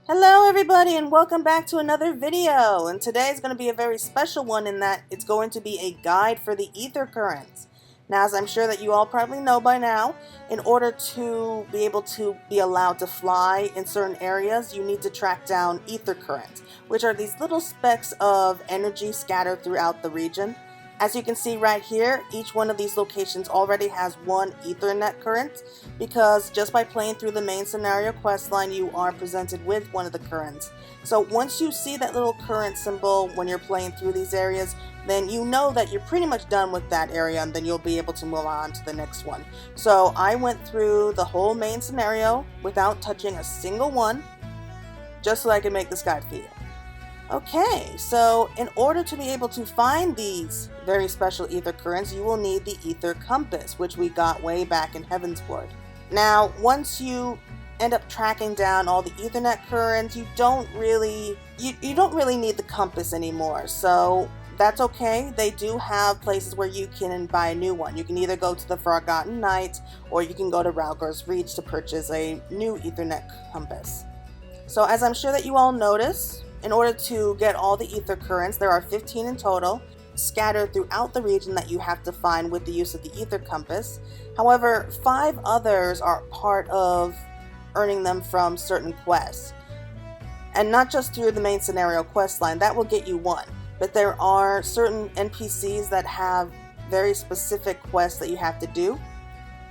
Hello everybody and welcome back to another video, and today is going to be a very special one in that it's going to be a guide for the ether currents. Now, as I'm sure that you all probably know by now, in order to be able to be allowed to fly in certain areas, you need to track down ether currents, which are these little specks of energy scattered throughout the region. As you can see right here, each one of these locations already has one Ethernet current, because just by playing through the main scenario quest line, you are presented with one of the currents. So once you see that little current symbol when you're playing through these areas, then you know that you're pretty much done with that area, and then you'll be able to move on to the next one. So I went through the whole main scenario without touching a single one, just so I could make this guide for you. Okay, so in order to be able to find these very special ether currents, you will need the ether compass, which we got way back in Heavensward. Now, once you end up tracking down all the Ethernet currents, you don't really need the compass anymore. So that's okay. They do have places where you can buy a new one. You can either go to the Forgotten Knight, or you can go to Ralgar's Reach to purchase a new Ethernet compass. So as I'm sure that you all notice, in order to get all the ether currents, there are 15 in total, scattered throughout the region that you have to find with the use of the ether compass. However, 5 others are part of earning them from certain quests. And not just through the main scenario quest line, that will get you one. But there are certain NPCs that have very specific quests that you have to do,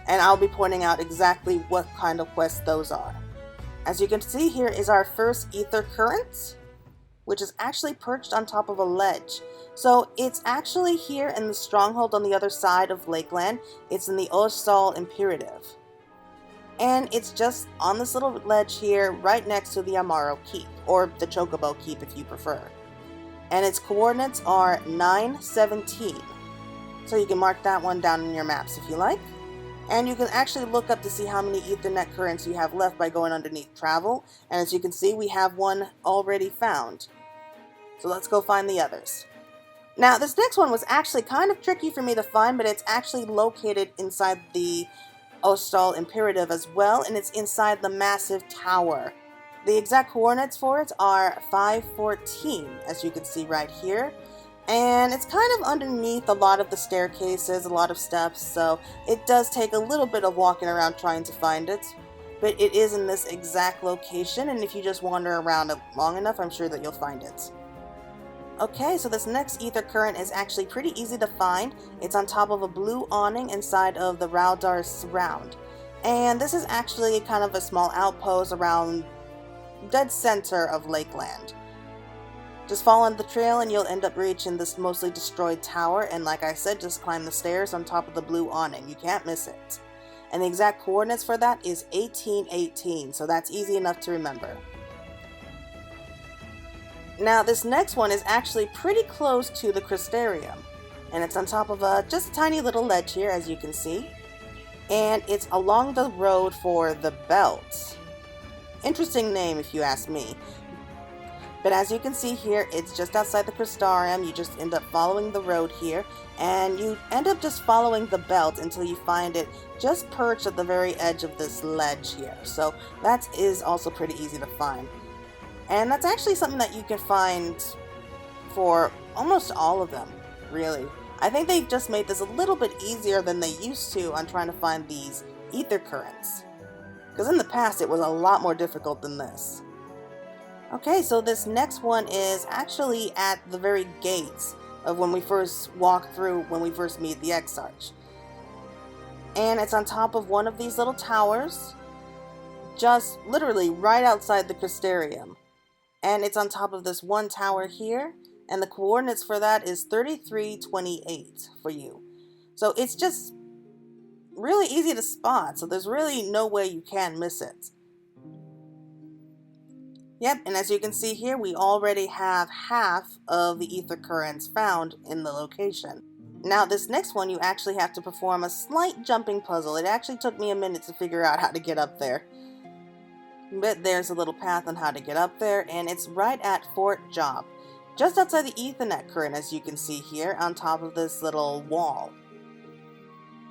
and I'll be pointing out exactly what kind of quests those are. As you can see, here is our first ether current, which is actually perched on top of a ledge. So it's actually here in the stronghold on the other side of Lakeland. It's in the Ostal Imperative. And it's just on this little ledge here, right next to the Amaro Keep, or the Chocobo Keep if you prefer. And its coordinates are 917. So you can mark that one down in your maps if you like. And you can actually look up to see how many Ethernet currents you have left by going underneath travel. And as you can see, we have one already found. So let's go find the others. Now, this next one was actually kind of tricky for me to find, but it's actually located inside the Ostal Imperative as well, and it's inside the massive tower. The exact coordinates for it are 514, as you can see right here. And it's kind of underneath a lot of the staircases, a lot of steps, so it does take a little bit of walking around trying to find it. But it is in this exact location, and if you just wander around it long enough, I'm sure that you'll find it. Okay, so this next ether current is actually pretty easy to find. It's on top of a blue awning inside of the Raldar's Surround. And this is actually kind of a small outpost around dead center of Lakeland. Just follow the trail and you'll end up reaching this mostly destroyed tower, and like I said, just climb the stairs on top of the blue awning. You can't miss it. And the exact coordinates for that is 1818, so that's easy enough to remember. Now, this next one is actually pretty close to the Crystarium, and it's on top of just a tiny little ledge here, as you can see. And it's along the road for the Belt. Interesting name if you ask me. But as you can see here, it's just outside the Crystarium. You just end up following the road here, and you end up just following the belt until you find it just perched at the very edge of this ledge here. So that is also pretty easy to find. And that's actually something that you can find for almost all of them, really. I think they've just made this a little bit easier than they used to on trying to find these ether currents. Because in the past, it was a lot more difficult than this. Okay, so this next one is actually at the very gates of when we first walk through, when we first meet the Exarch. And it's on top of one of these little towers, just literally right outside the Crystarium. And it's on top of this one tower here, and the coordinates for that is 3328 for you. So it's just really easy to spot, so there's really no way you can miss it. Yep, and as you can see here, we already have half of the ether currents found in the location. Now, this next one, you actually have to perform a slight jumping puzzle. It actually took me a minute to figure out how to get up there. But there's a little path on how to get up there, and it's right at Fort Job, just outside the Ethernet current, as you can see here, on top of this little wall.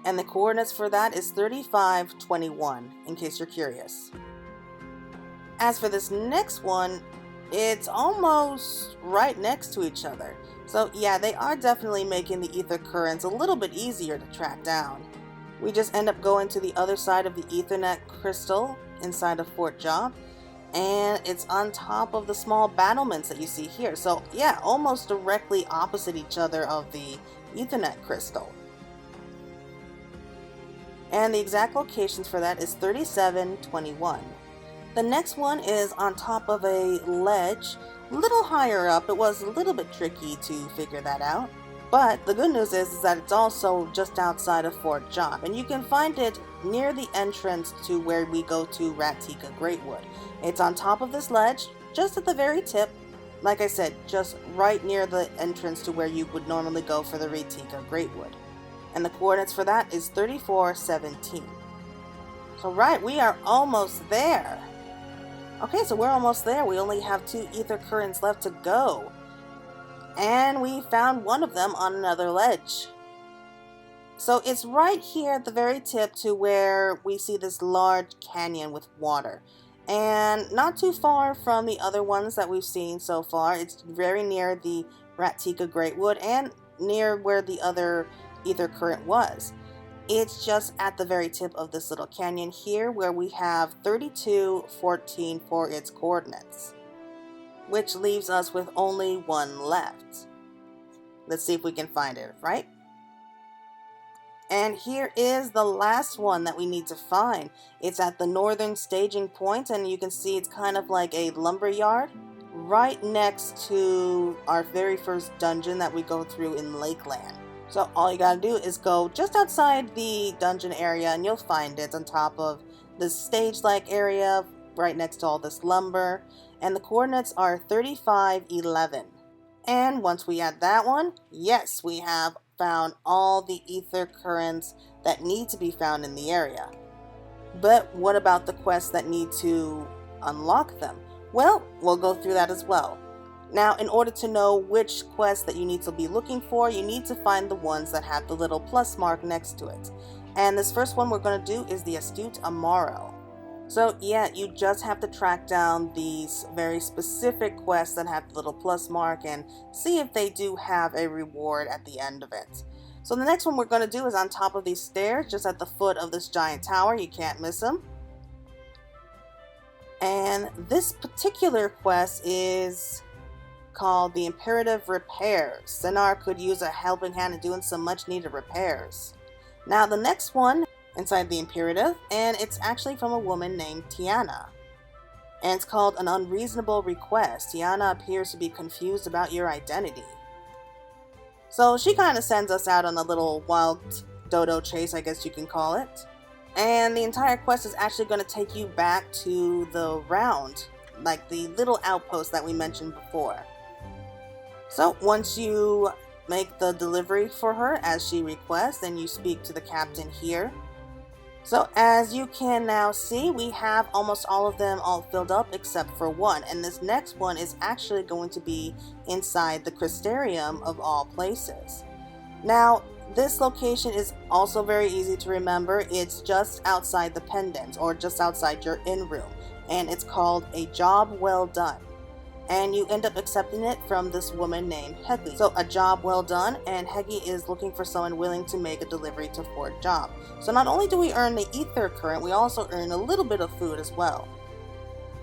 And the coordinates for that is 3521, in case you're curious. As for this next one, it's almost right next to each other. So yeah, they are definitely making the ether currents a little bit easier to track down. We just end up going to the other side of the Ethernet crystal inside of Fort Job, and it's on top of the small battlements that you see here. So yeah, almost directly opposite each other of the Ethernet crystal. And the exact locations for that is 3721. The next one is on top of a ledge, a little higher up. It was a little bit tricky to figure that out. But the good news is that it's also just outside of Fort Job, and you can find it near the entrance to where we go to Ratika Greatwood. It's on top of this ledge, just at the very tip. Like I said, just right near the entrance to where you would normally go for the Ratika Greatwood. And the coordinates for that is 3417. So right, we are almost there. Okay, so we're almost there. We only have 2 ether currents left to go. And we found one of them on another ledge. So it's right here at the very tip to where we see this large canyon with water. And not too far from the other ones that we've seen so far. It's very near the Ratika Greatwood and near where the other ether current was. It's just at the very tip of this little canyon here where we have 3214 for its coordinates, which leaves us with only one left. Let's see if we can find it, right? And here is the last one that we need to find. It's at the northern staging point, and you can see it's kind of like a lumber yard right next to our very first dungeon that we go through in Lakeland. So all you gotta do is go just outside the dungeon area and you'll find it on top of this stage-like area right next to all this lumber. And the coordinates are 3511. And once we add that one, yes, we have found all the ether currents that need to be found in the area. But what about the quests that need to unlock them? Well, we'll go through that as well. Now, in order to know which quest that you need to be looking for, you need to find the ones that have the little plus mark next to it. And this first one we're going to do is the Astute Amaro. So yeah, you just have to track down these very specific quests that have the little plus mark and see if they do have a reward at the end of it. So the next one we're going to do is on top of these stairs, just at the foot of this giant tower. You can't miss them. And this particular quest is called the Imperative Repairs. Senar could use a helping hand in doing some much needed repairs. Now the next one inside the Imperative, and it's actually from a woman named Tiana. And it's called An Unreasonable Request. Tiana appears to be confused about your identity. So she kind of sends us out on a little wild dodo chase, I guess you can call it. And the entire quest is actually going to take you back to the round, like the little outpost that we mentioned before. So once you make the delivery for her as she requests, then you speak to the captain here. So as you can now see, we have almost all of them all filled up except for one. And this next one is actually going to be inside the Crystarium of all places. Now, this location is also very easy to remember. It's just outside the pendant, or just outside your inn room. And it's called A Job Well Done. And you end up accepting it from this woman named Hegi. So a job well done, and Hegi is looking for someone willing to make a delivery to Fort Job. So not only do we earn the ether current, we also earn a little bit of food as well.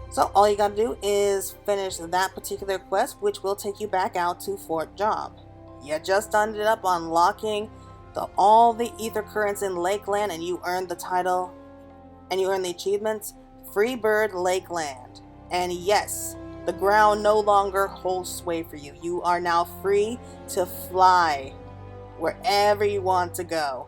So all you gotta do is finish that particular quest, which will take you back out to Fort Job. You just ended up unlocking all the ether currents in Lakeland, and you earned the title, and you earned the achievements, Freebird Lakeland. And yes, the ground no longer holds sway for you. You are now free to fly wherever you want to go.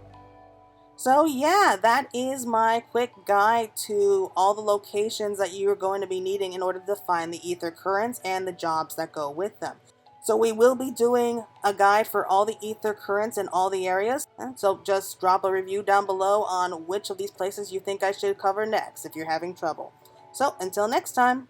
So yeah, that is my quick guide to all the locations that you're going to be needing in order to find the ether currents and the jobs that go with them. So we will be doing a guide for all the ether currents in all the areas. So just drop a review down below on which of these places you think I should cover next if you're having trouble. So until next time.